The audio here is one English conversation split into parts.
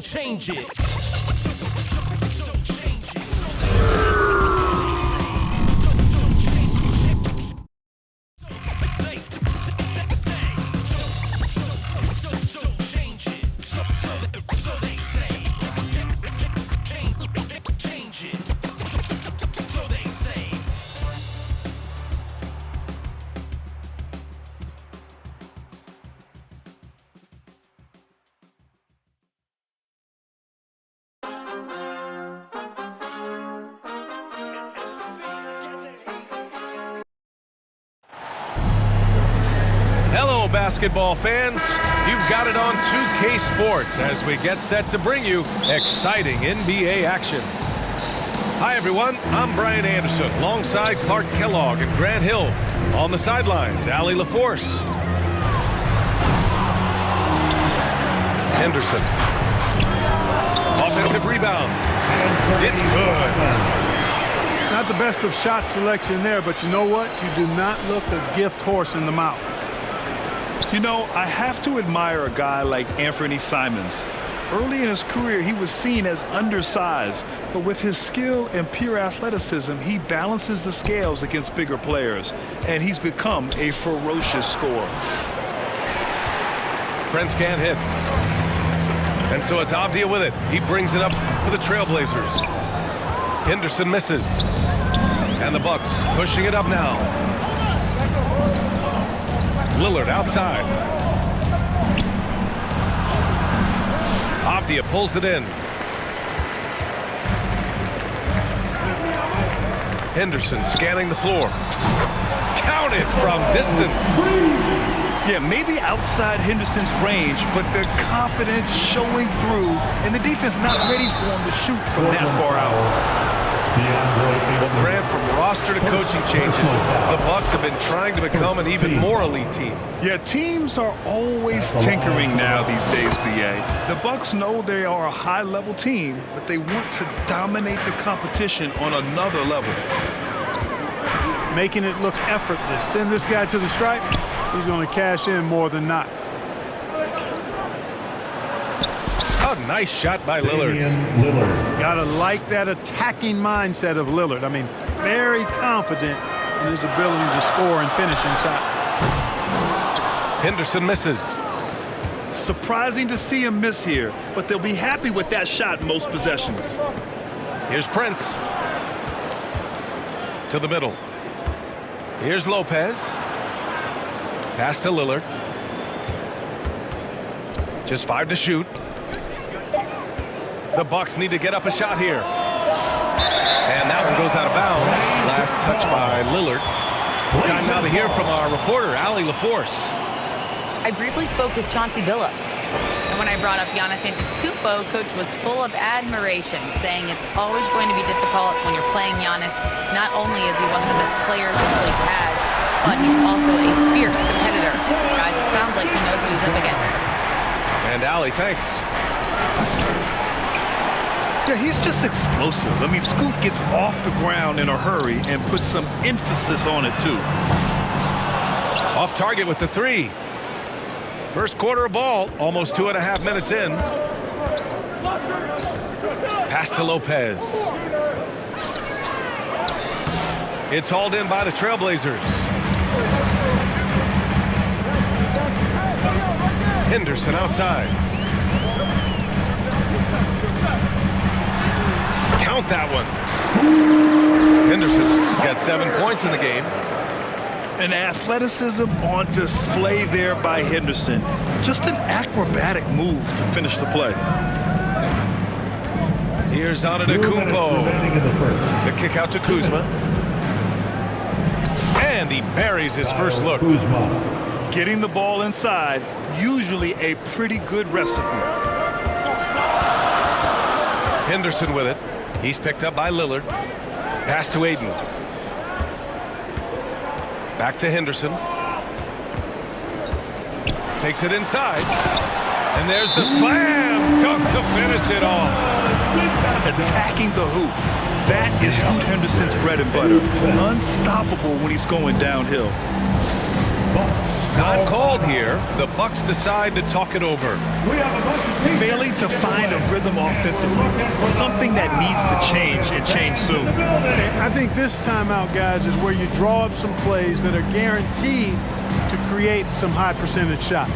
change it. Hello, basketball fans. You've got it on 2K Sports as we get set to bring you exciting NBA action. Hi, everyone. I'm Brian Anderson alongside Clark Kellogg and Grant Hill. On the sidelines, Allie LaForce. Henderson. Offensive rebound. It's good. Not the best of shot selection there, but you know what? You do not look a gift horse in the mouth. You know, I have to admire a guy like Anthony Simons. Early in his career, he was seen as undersized, but with his skill and pure athleticism, he balances the scales against bigger players, and he's become a ferocious scorer. Prince can't hit. And so it's Avdia with it. He brings it up for the Trailblazers. Henderson misses. And the Bucks pushing it up now. Lillard outside. Avdia pulls it in. Henderson scanning the floor. Counted from distance. Yeah, maybe outside Henderson's range, but the confidence showing through, and the defense not ready for him to shoot from that far out. Well, Grant, from roster to coaching changes, the Bucks have been trying to become an even more elite team. Yeah, teams are always tinkering now these days, B.A. The Bucks know they are a high-level team, but they want to dominate the competition on another level. Making it look effortless. Send this guy to the stripe. He's going to cash in more than not. A nice shot by Lillard. Gotta like that attacking mindset of Lillard. I mean, very confident in his ability to score and finish inside. Henderson misses. Surprising to see him miss here, but they'll be happy with that shot in most possessions. Here's Prince. To the middle. Here's Lopez. Pass to Lillard. Just 5 to shoot. The Bucks need to get up a shot here. And that one goes out of bounds. Last touch by Lillard. Time now to hear from our reporter, Allie LaForce. I briefly spoke with Chauncey Billups. And when I brought up Giannis Antetokounmpo, Coach was full of admiration, saying it's always going to be difficult when you're playing Giannis. Not only is he one of the best players this league has, but he's also a fierce competitor. Guys, it sounds like he knows who he's up against. And Allie, thanks. Yeah, he's just explosive. I mean, Scoot gets off the ground in a hurry and puts some emphasis on it, too. Off target with the 3. First quarter of ball, almost 2.5 minutes in. Pass to Lopez. It's hauled in by the Trailblazers. Henderson outside. Count that one. Henderson's got 7 points in the game. An athleticism on display there by Henderson. Just an acrobatic move to finish the play. Here's Antetokounmpo. The kick out to Kuzma. And he buries his first look. Getting the ball inside, usually a pretty good recipe. Henderson with it. He's picked up by Lillard. Pass to Aiden. Back to Henderson. Takes it inside. And there's the slam dunk to finish it off. Attacking the hoop. That is Scoot Henderson's bread and butter. Unstoppable when he's going downhill. Time called here. The Bucks decide to talk it over. Failing to find a rhythm offensively, something that needs to change and change soon. I think this timeout, guys, is where you draw up some plays that are guaranteed to create some high percentage shots.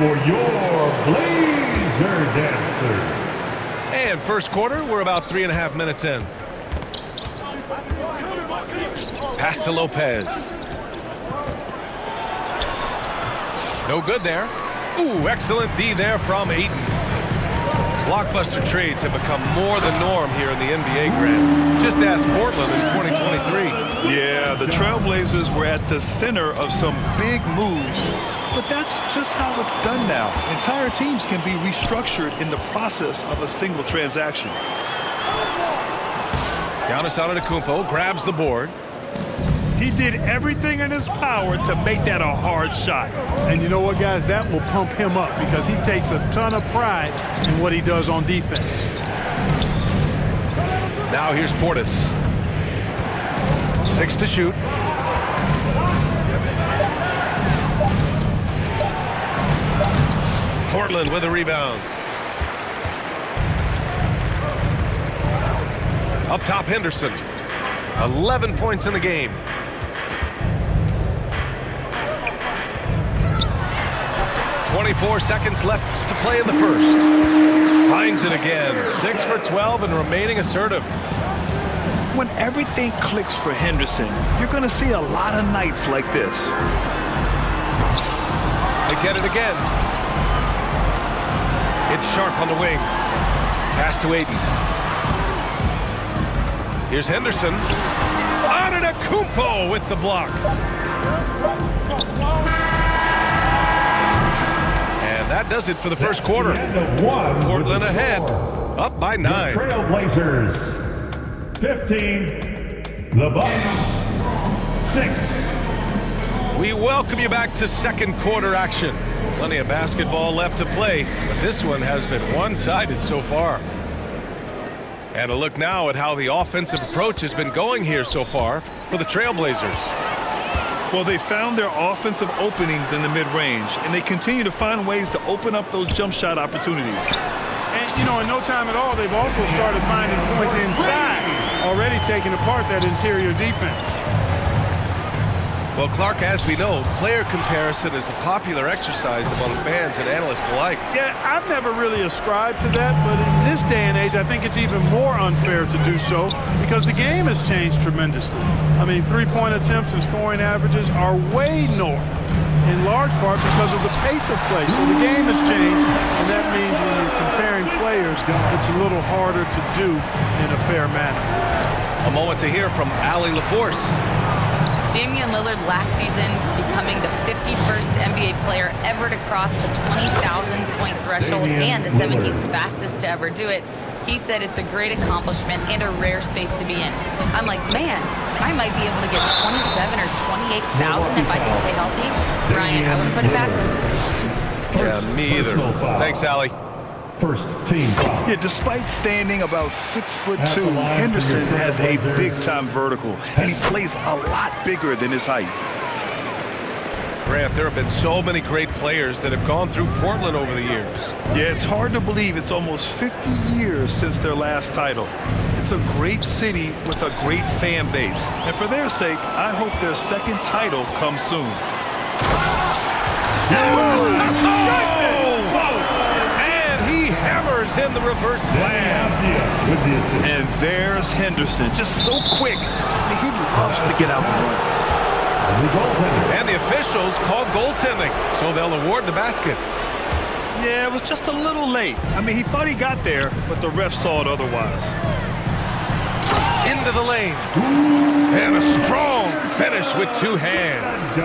For your Blazer Dancers. And first quarter, we're about 3.5 minutes in. Pass to Lopez. No good there. Ooh, excellent D there from Ayton. Blockbuster trades have become more the norm here in the NBA, Grant. Just ask Portland in 2023. Yeah, the Trailblazers were at the center of some big moves. But that's just how it's done now. Entire teams can be restructured in the process of a single transaction. Giannis Antetokounmpo grabs the board. He did everything in his power to make that a hard shot. And you know what, guys? That will pump him up because he takes a ton of pride in what he does on defense. Now here's Portis. 6 to shoot. Portland with a rebound. Up top, Henderson. 11 points in the game. .24 seconds left to play in the first. Finds it again. 6 for 12 and remaining assertive. When everything clicks for Henderson, you're going to see a lot of nights like this. They get it again. It's Sharp on the wing. Pass to Ayton. Here's Henderson. Antetokounmpo with the block. And that does it for the first quarter. Portland ahead, up by 9. Trailblazers 15, the Bucks 6. We welcome you back to second quarter action. Plenty of basketball left to play, but this one has been one-sided so far. And a look now at how the offensive approach has been going here so far for the Trailblazers. Well, they found their offensive openings in the mid-range, and they continue to find ways to open up those jump shot opportunities. And, you know, in no time at all, they've also started finding points inside, already taking apart that interior defense. Well, Clark, as we know, player comparison is a popular exercise among fans and analysts alike. Yeah, I've never really ascribed to that, but in this day and age, I think it's even more unfair to do so because the game has changed tremendously. I mean, three-point attempts and scoring averages are way north, in large part because of the pace of play. So the game has changed, and that means when you're comparing players, it's a little harder to do in a fair manner. A moment to hear from Allie LaForce. Damian Lillard last season becoming the 51st NBA player ever to cross the 20,000-point threshold and the 17th fastest to ever do it. He said it's a great accomplishment and a rare space to be in. I'm like, man, I might be able to get 27 or 28,000 if I can stay healthy. Brian, I wouldn't put it past him. Yeah, me either. Thanks, Allie. First team foul. Yeah, despite standing about 6'2", Henderson has a big-time vertical, and he plays a lot bigger than his height. Grant, there have been so many great players that have gone through Portland over the years. Yeah, it's hard to believe it's almost 50 years since their last title. It's a great city with a great fan base. And for their sake, I hope their second title comes soon. Hammers in the reverse slam. And there's Henderson, just so quick. He loves to get out and run. The goaltender. And the officials call goaltending, so they'll award the basket. Yeah, it was just a little late. I mean, he thought he got there, but the ref saw it otherwise. Into the lane. And a strong finish with two hands.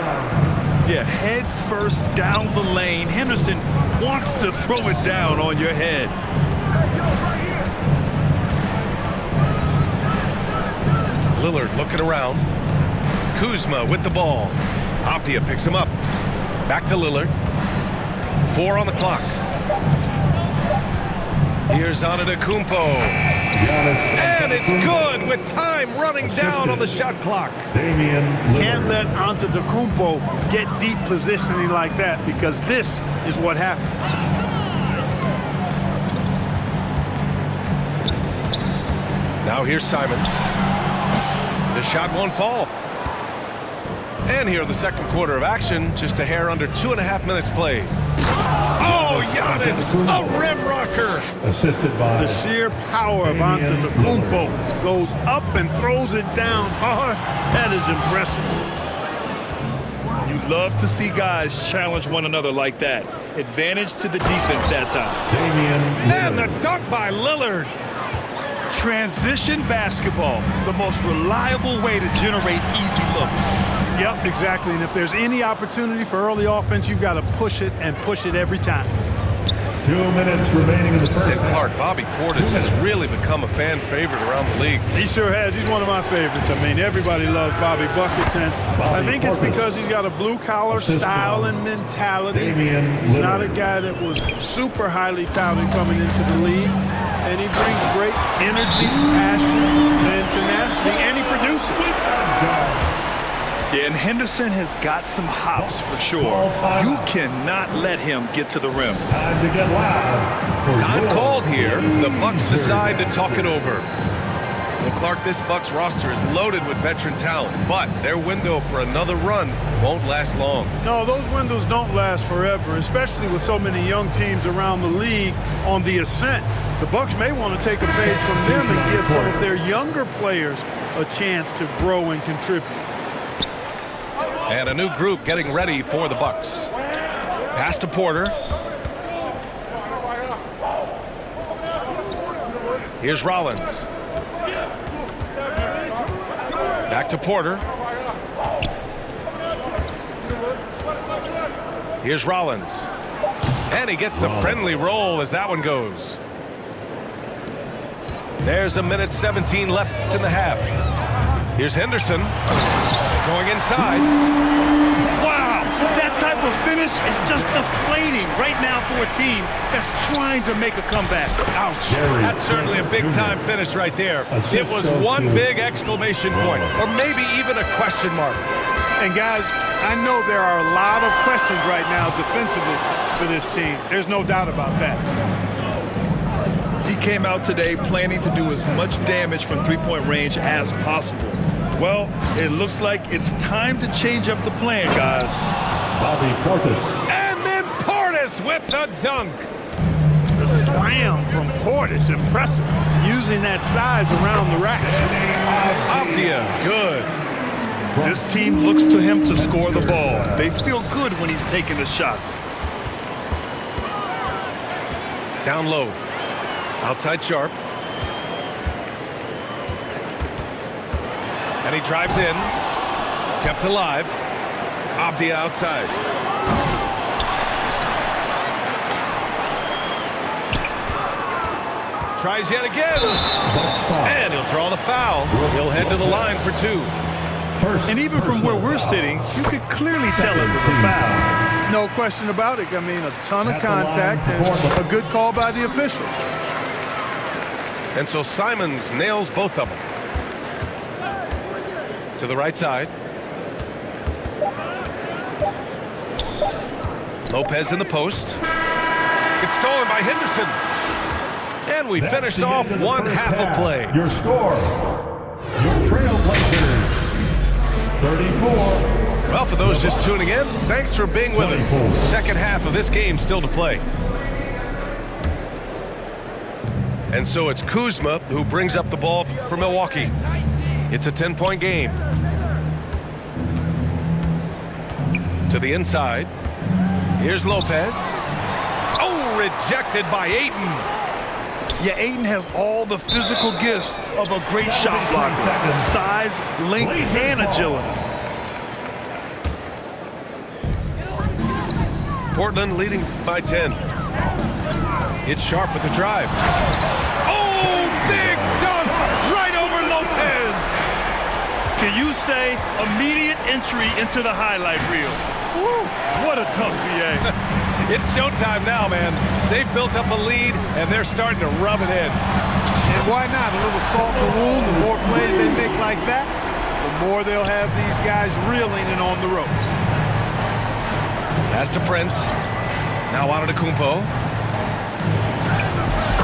Yeah, head first down the lane. Henderson wants to throw it down on your head. Lillard looking around. Kuzma with the ball. Avdia picks him up. Back to Lillard. 4 on the clock. Here's Antetokounmpo. And it's good with time running down on the shot clock. Damian Lillard. Can't let Antetokounmpo get deep positioning like that, because this is what happens. Now here's Simons. The shot won't fall. And here in the second quarter of action, just a hair under 2.5 minutes played. Oh, Giannis, a rim rocker. Assisted by The sheer power of Damian Antetokounmpo goes up and throws it down hard. That is impressive. You love to see guys challenge one another like that. Advantage to the defense that time. Damian And Lillard. the dunk by Lillard. Transition basketball, the most reliable way to generate easy looks. Yep, exactly. And if there's any opportunity for early offense, you've got to push it and push it every time. 2 minutes remaining in the first And half. Clark, Bobby Portis has really become a fan favorite around the league. He sure has. He's one of my favorites. I mean, everybody loves Bobby Buckets, and I think it's because he's got a blue-collar style and mentality. Damian He's not a Lillard. guy that was super highly touted coming into the league, and he brings great energy, passion, and tenacity, and he produces. Yeah, and Henderson has got some hops for sure. You cannot let him get to the rim. Time to get loud. for Time your called here. The Bucks Blazers. decide to talk it over. Well, Clark, this Bucks roster is loaded with veteran talent, but their window for another run won't last long. No, those windows don't last forever, especially with so many young teams around the league on the ascent. The Bucks may want to take a page from them and give some of their younger players a chance to grow and contribute. And a new group getting ready for the Bucks. Pass to Porter. Here's Rollins. Back to Porter. Here's Rollins. And he gets the friendly roll as that one goes. There's 1:17 left in the half. Here's Henderson going inside. Wow, that type of finish is just deflating right now for a team that's trying to make a comeback. Ouch. Gary That's certainly a big-time finish right there. It was one big exclamation point, or maybe even a question mark. And guys, I know there are a lot of questions right now defensively for this team. There's no doubt about that. He came out today planning to do as much damage from three-point range as possible. Well, it looks like it's time to change up the plan, guys. Bobby Portis. And then Portis with the dunk. The slam from Portis, impressive. Using that size around the rack. Avdia, good. This team looks to him to score the ball. They feel good when he's taking the shots. Down low. Outside Sharp. And he drives in. Kept alive. Avdia outside. Tries yet again. And he'll draw the foul. He'll head to the line for two. And even from where we're sitting, you could clearly tell it was a foul. No question about it. I mean, a ton of contact and a good call by the official. And so Simons nails both of them. To the right side. Lopez in the post. It's stolen by Henderson. And we finished off one half of play. Your score. Your Trailblazers. 34. Well, for those just tuning in, thanks for being with us. Second half of this game still to play. And so it's Kuzma who brings up the ball for Milwaukee. It's a 10-point game. To the inside. Here's Lopez. Oh, rejected by Ayton. Yeah, Ayton has all the physical gifts of a great shot blocker. Size, length, and agility. Portland leading by 10. It's Sharp with the drive. Oh, big dunk right over Lopez. Can you say immediate entry into the highlight reel? Woo, what a tough BA. It's showtime now, man. They've built up a lead, and they're starting to rub it in. And why not? A little salt in the wound. The more plays they make like that, the more they'll have these guys reeling and on the ropes. Pass to Prince. Now out of the Kumpo.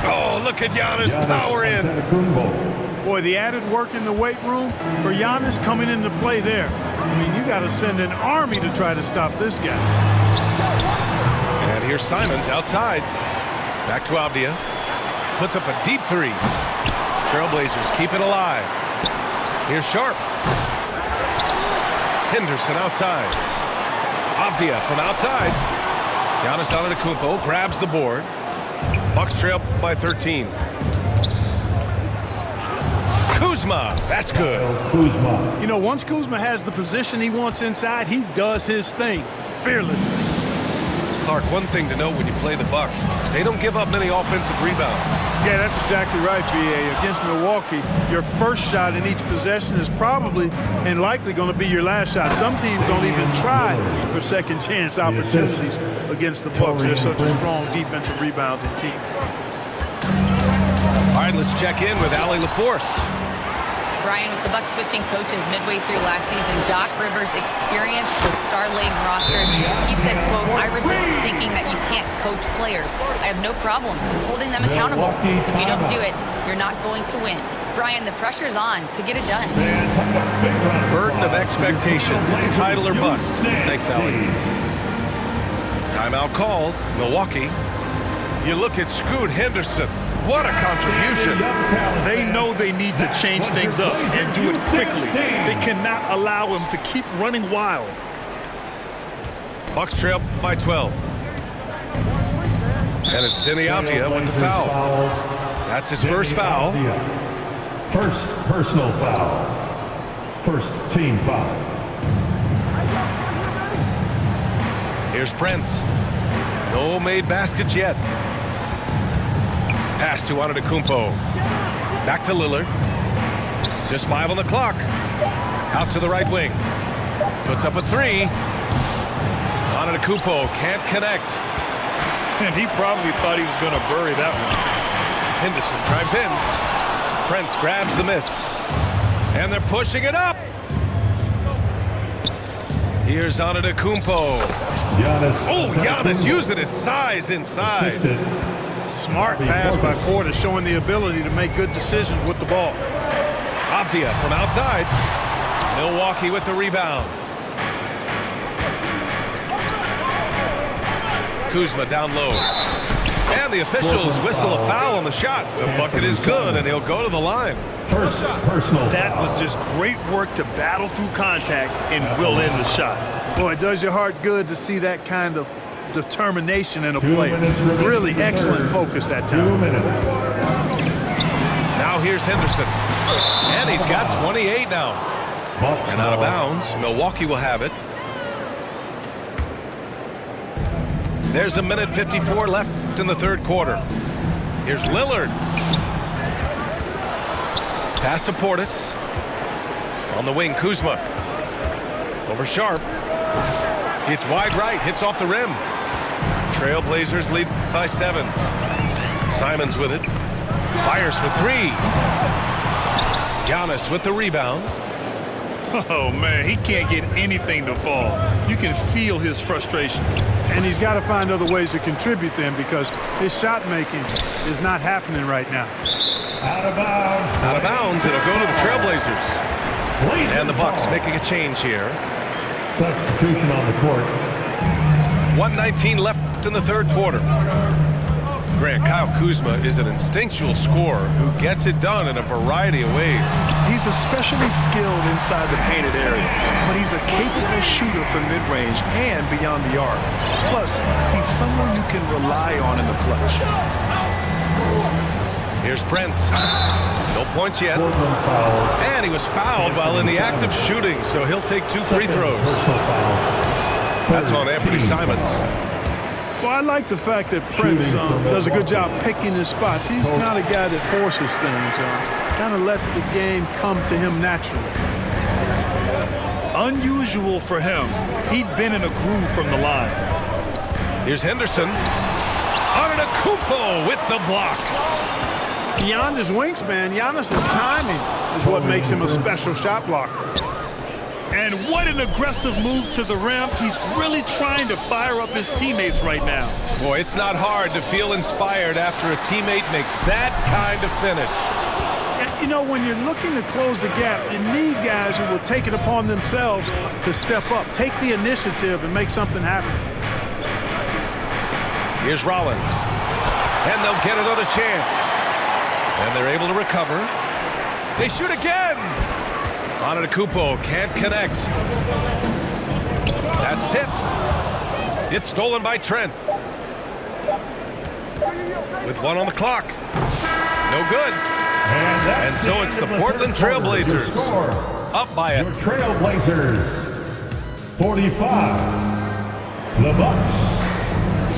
Oh, look at Giannis power in. Antetokounmpo. Boy, the added work in the weight room for Giannis coming into play there. I mean, you got to send an army to try to stop this guy. And here's Simons outside. Back to Avdia. Puts up a deep three. Trailblazers keep it alive. Here's Sharp. Henderson outside. Avdia from outside. Giannis Antetokounmpo grabs the board. Bucks trail by 13. Kuzma, that's good. Kuzma. You know, once Kuzma has the position he wants inside, he does his thing fearlessly. Clark, one thing to note when you play the Bucks, they don't give up many offensive rebounds. Yeah, that's exactly right, B.A. Against Milwaukee, your first shot in each possession is probably and likely going to be your last shot. Some teams don't even try for second chance opportunities against the Bucks. They're such a strong defensive rebounding team. All right, let's check in with Allie LaForce. Brian, with the Bucks switching coaches midway through last season, Doc Rivers' experience with star-laden rosters, he said, quote, "I resist thinking that you can't coach players. I have no problem holding them accountable. If you don't do it, you're not going to win." Brian, the pressure's on to get it done. Burden of expectations. It's title or bust. Thanks, Allie. Timeout called. Milwaukee. You look at Scoot Henderson. What a contribution. They know they need to change things up and do it quickly. They cannot allow him to keep running wild. Bucks trail by 12. And it's Denny Avdia with the foul. That's his first foul. First personal foul. First team foul. Here's Prince. No made baskets yet. Pass to Antetokounmpo. Back to Lillard. Just 5 on the clock. Out to the right wing. Puts up a three. Antetokounmpo can't connect. And he probably thought he was going to bury that one. Henderson drives in. Prince grabs the miss. And they're pushing it up. Here's Antetokounmpo. Giannis using his size inside. Assisted. Smart pass by Porter, showing the ability to make good decisions with the ball. Avdia from outside. Milwaukee with the rebound. Kuzma down low. And the officials whistle a foul on the shot. The bucket is good, and he'll go to the line. First personal That foul. was just great work to battle through contact and will end the shot. Boy, it does your heart good to see that kind of determination in a 2 player. minutes remaining Really in the excellent third. focus that 2 time. minutes. Now here's Henderson. And he's got 28 now. Bucks And out of ball. bounds. Milwaukee will have it. There's a minute 54 left in the third quarter. Here's Lillard. Pass to Portis. On the wing, Kuzma. Over Sharp. It's wide right, hits off the rim. Trailblazers lead by 7. Simons with it. Fires for 3. Giannis with the rebound. Oh, man, he can't get anything to fall. You can feel his frustration. And he's got to find other ways to contribute then, because his shot making is not happening right now. Out of bounds. Out of bounds, it'll go to the Trailblazers. Blazer And the Bucks foul. making a change here. Substitution on the court. 1:19 left in the third quarter. Grant, Kyle Kuzma is an instinctual scorer who gets it done in a variety of ways. He's especially skilled inside the painted area, but he's a capable shooter from mid-range and beyond the arc. Plus, he's someone you can rely on in the clutch. Here's Prince. No points yet. Portland foul. And he was fouled while in the act of shooting, so he'll take 2 free throws. Personal foul. That's on Anthony Team Simons. foul. Well, I like the fact that Prince does a good job picking his spots. He's not a guy that forces things. Kind of lets the game come to him naturally. Unusual for him. He'd been in a groove from the line. Here's Henderson. Antetokounmpo with the block. Beyond his wingspan, Giannis's timing is what makes him a special shot blocker. And what an aggressive move to the rim. He's really trying to fire up his teammates right now. Boy, it's not hard to feel inspired after a teammate makes that kind of finish. You know, when you're looking to close the gap, you need guys who will take it upon themselves to step up, take the initiative, and make something happen. Here's Rollins. And they'll get another chance. And they're able to recover. They shoot again. Antetokounmpo can't connect. That's tipped. It's stolen by Trent. With 1 on the clock. No good. And so it's the Portland Trailblazers up by it. Your Trailblazers, 45. The Bucks.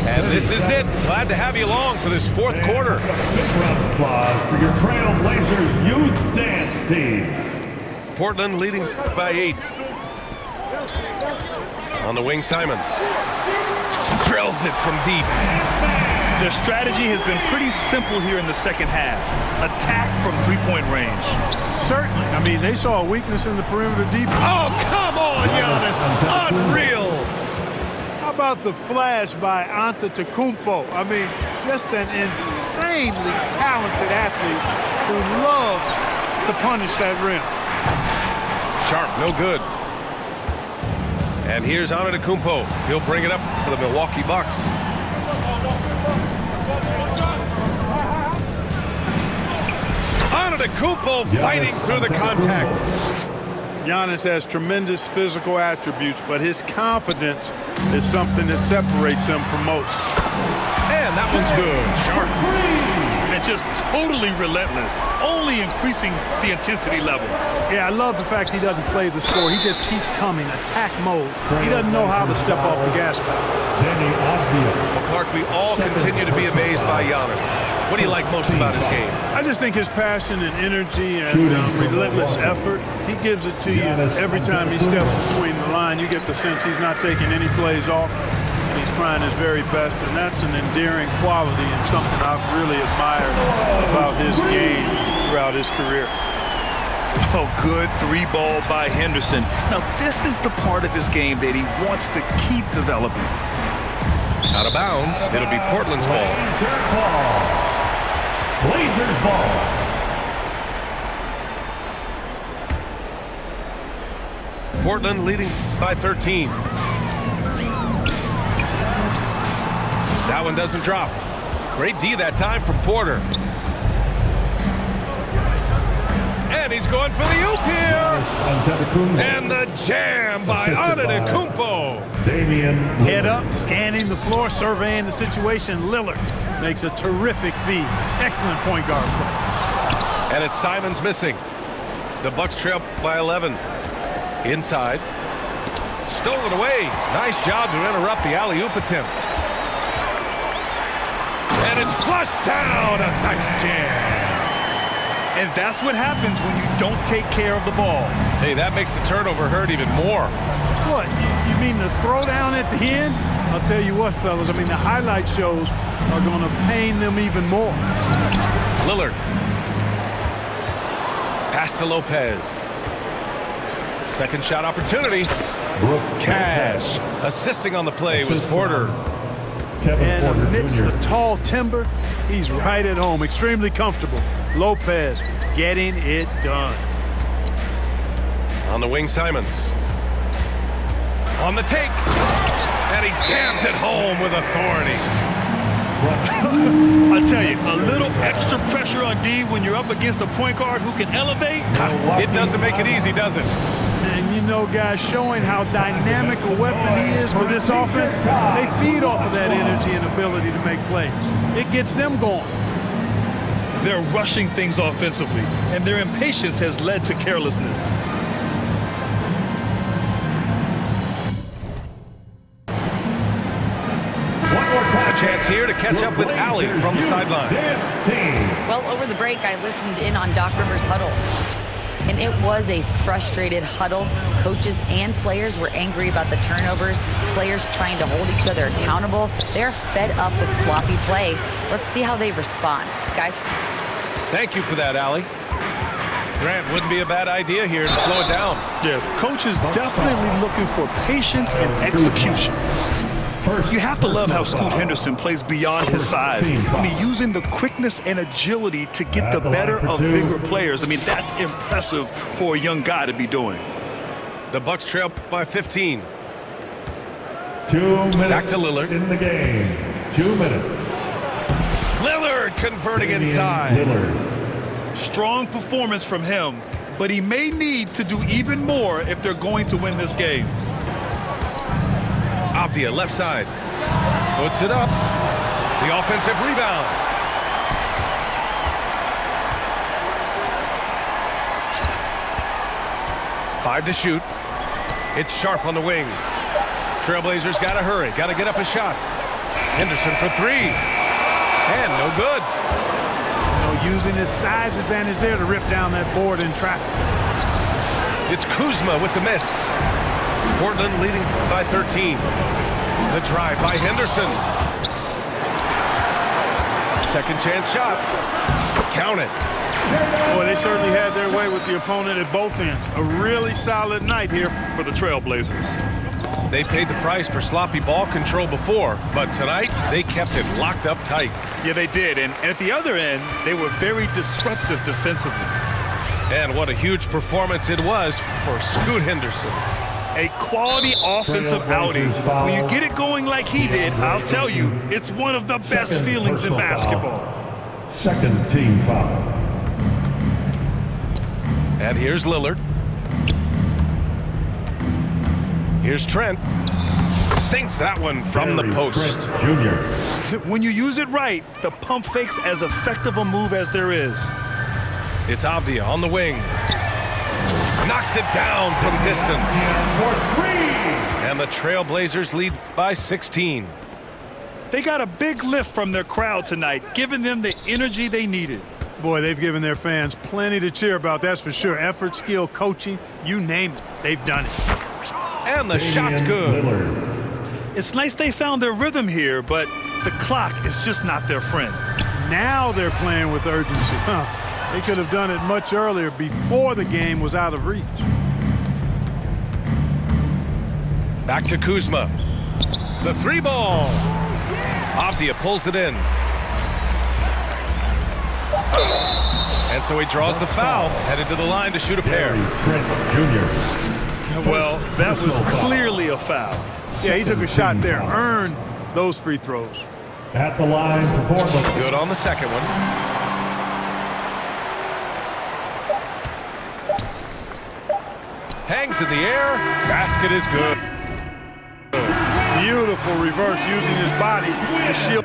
And this is it. Glad to have you along for this 4th quarter. Big round of applause for your Trailblazers youth dance team. Portland leading by 8. On the wing, Simons. Drills it from deep. Their strategy has been pretty simple here in the second half. Attack from three-point range. Certainly. I mean, they saw a weakness in the perimeter defense. Oh, come on, Giannis. Unreal. How about the flash by Antetokounmpo? I mean, just an insanely talented athlete who loves to punish that rim. Sharp, no good. And here's Antetokounmpo. He'll bring it up for the Milwaukee Bucks. Antetokounmpo fighting through the contact. Giannis has tremendous physical attributes, but his confidence is something that separates him from most. And that one's good. Sharp. And just totally relentless, only increasing the intensity level. Yeah, I love the fact he doesn't play the score. He just keeps coming, attack mode. He doesn't know how to step off the gas pedal. Well, Clark, we all continue to be amazed by Giannis. What do you like most about his game? I just think his passion and energy and relentless effort, he gives it to you every time he steps between the line. You get the sense he's not taking any plays off, and he's trying his very best, and that's an endearing quality and something I've really admired about his game throughout his career. Oh, good 3-ball by Henderson. Now, this is the part of his game that he wants to keep developing. Out of bounds. It'll be Portland's ball. Blazers ball. Portland leading by 13. That one doesn't drop. Great D that time from Porter. And he's going for the oop here. And the jam by Antetokounmpo. Damian Head up, scanning the floor, surveying the situation. Lillard makes a terrific feed. Excellent point guard play. And it's Simons missing. The Bucks trail by 11. Inside. Stolen away. Nice job to interrupt the alley-oop attempt. And it's flushed down. A nice jam. And that's what happens when you don't take care of the ball. Hey, that makes the turnover hurt even more. What, you mean the throwdown at the end? I'll tell you what, fellas, I mean, the highlight shows are going to pain them even more. Lillard. Pass to Lopez. Second shot opportunity. Cash. Assisting on the play was Porter. And amidst the tall timber, he's right at home, extremely comfortable. Lopez getting it done. On the wing, Simons. On the take. And he jams it home with authority. I tell you, a little extra pressure on D when you're up against a point guard who can elevate. It doesn't make it easy, does it? And you know, guys, showing how dynamic a weapon he is for this offense, they feed off of that energy and ability to make plays. It gets them going. They're rushing things offensively, and their impatience has led to carelessness. A chance here to catch up with Allie from the sideline. Dance team. Well, over the break, I listened in on Doc Rivers' huddle. And it was a frustrated huddle. Coaches and players were angry about the turnovers. Players trying to hold each other accountable. They're fed up with sloppy play. Let's see how they respond. Guys. Thank you for that, Allie. Grant, wouldn't be a bad idea here to slow it down. Yeah, coach is definitely looking for patience and execution. You have to love how Scoot Henderson plays beyond his size. I mean, using the quickness and agility to get the better of bigger players. I mean, that's impressive for a young guy to be doing. The Bucks trail by 15. 2 minutes Back to Lillard. in the game. 2 minutes. Lillard converting Damian inside. Lillard. Strong performance from him, but he may need to do even more if they're going to win this game. Avdia, left side. Puts it up. The offensive rebound. Five to shoot. It's Sharp on the wing. Trailblazers got to hurry. Got to get up a shot. Henderson for three. And no good. You know, using his size advantage there to rip down that board in traffic. It's Kuzma with the miss. Portland leading by 13. The drive by Henderson. Second chance shot. Count it. Boy, they certainly had their way with the opponent at both ends. A really solid night here For the Trailblazers. They paid the price for sloppy ball control before, but tonight they kept it locked up tight. Yeah, they did. And at the other end, they were very disruptive defensively. And what a huge performance it was for Scoot Henderson. A quality offensive outing. When you get it going like he did, I'll tell you, it's one of the best Second feelings in personal basketball. foul. Second team foul. And here's Lillard. Here's Trent. Sinks that one from the Barry post. Trent Jr. When you use it right, the pump fake's as effective a move as there is. It's Avdia on the wing. Knocks it down from distance. For three. And the Trailblazers lead by 16. They got a big lift from their crowd tonight, giving them the energy they needed. Boy, they've given their fans plenty to cheer about, that's for sure. Effort, skill, coaching, you name it, they've done it. And the shot's good. Lillard. It's nice they found their rhythm here, but the clock is just not their friend. Now they're playing with urgency. They could have done it much earlier, before the game was out of reach. Back to Kuzma. The three ball. Avdia pulls it in. And so he draws the foul, headed to the line to shoot a pair. Barry Trent Jr. Well, that was Personal foul. clearly a foul. Yeah, he took a shot there, earned those free throws. At the line for Portland. Good on the second one. Hangs in the air. Basket is good. Beautiful reverse using his body to shield.